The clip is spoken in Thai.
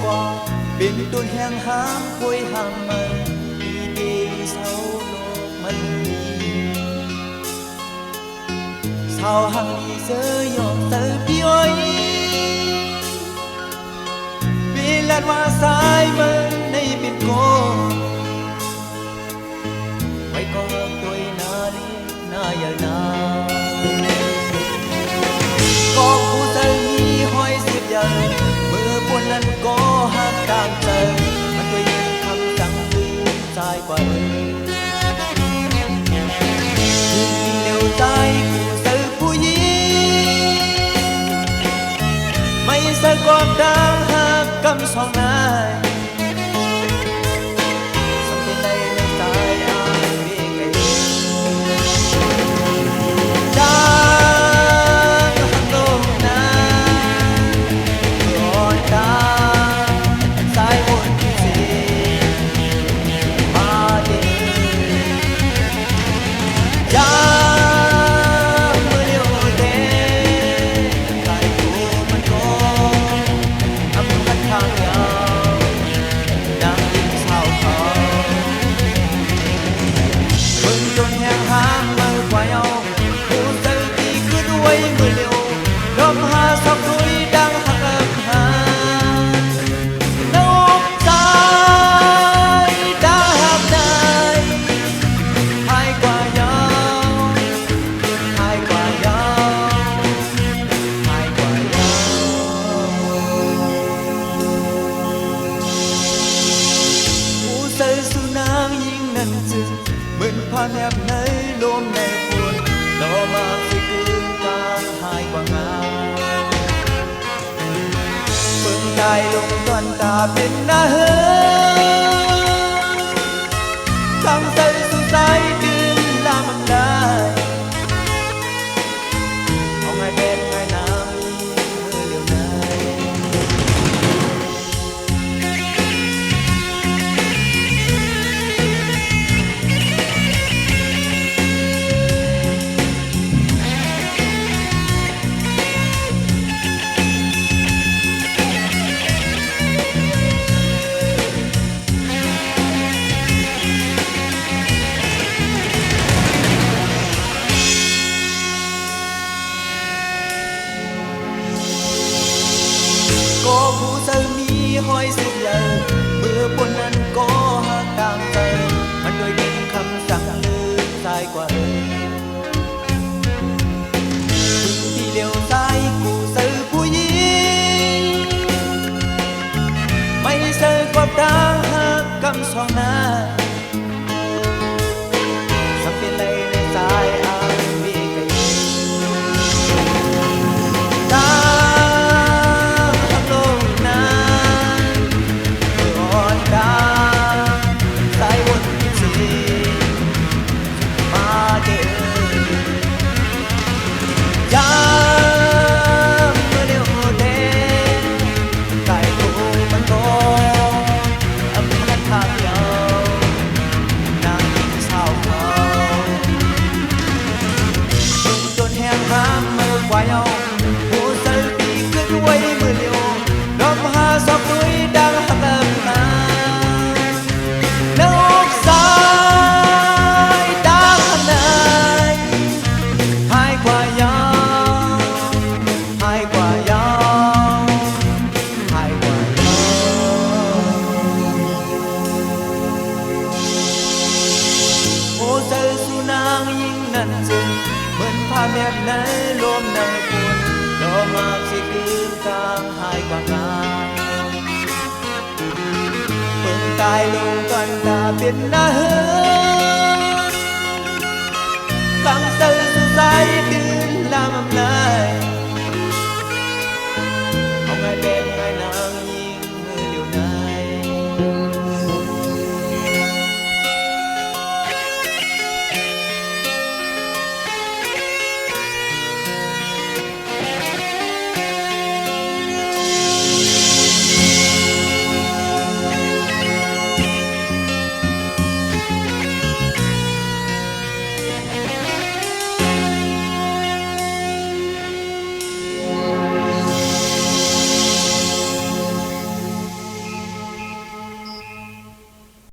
qua bên tuôn hang hám khôi hàng mờ đi đi sau lô mình sao hằng đi rơi nhọn tơ bioi vì lần hoa sai mơ nay bên cô quay có tôi na đi na giờ na có khu sơ mi hỏi xếp giờ mưa buồn lần có hát đang chờ mà tôiยังทำจังลืมใจกว่าเร็วใจกูเสือผู้หญิงไม่เสือความดังหักกำสองนายสำเป็นในใจอ้ายเพียงไกลจ้าเหมือนพาแนบในลมในฝุ่นดอกมาสิคืนกลางหายกว่างามเปิ่งได้ลงตอนตาเป็นหน้าเฮทั้งใจสุดใจดึงลามันได้เอาไงเป็นไงน้ำเมื่อเดียวในcó khu sơ mi hỏi xếp giờ mưa buồnนั้นก็หักตามใจมันโดยดินคำสั่งลืมใจกว่าที่เลี้ยวซ้ายกูเสือผู้หญิงไม่เสือความดังหักกำสองหน้าสักเป็นไรในสายอายมีไกลเหมือนพาแมบในลมในฝุ่นดอกมาสิคืนกลางหายกว่างามเปิ่งตายลงกันตาเป็นหน้าเฮือตั้งใจสุดใจ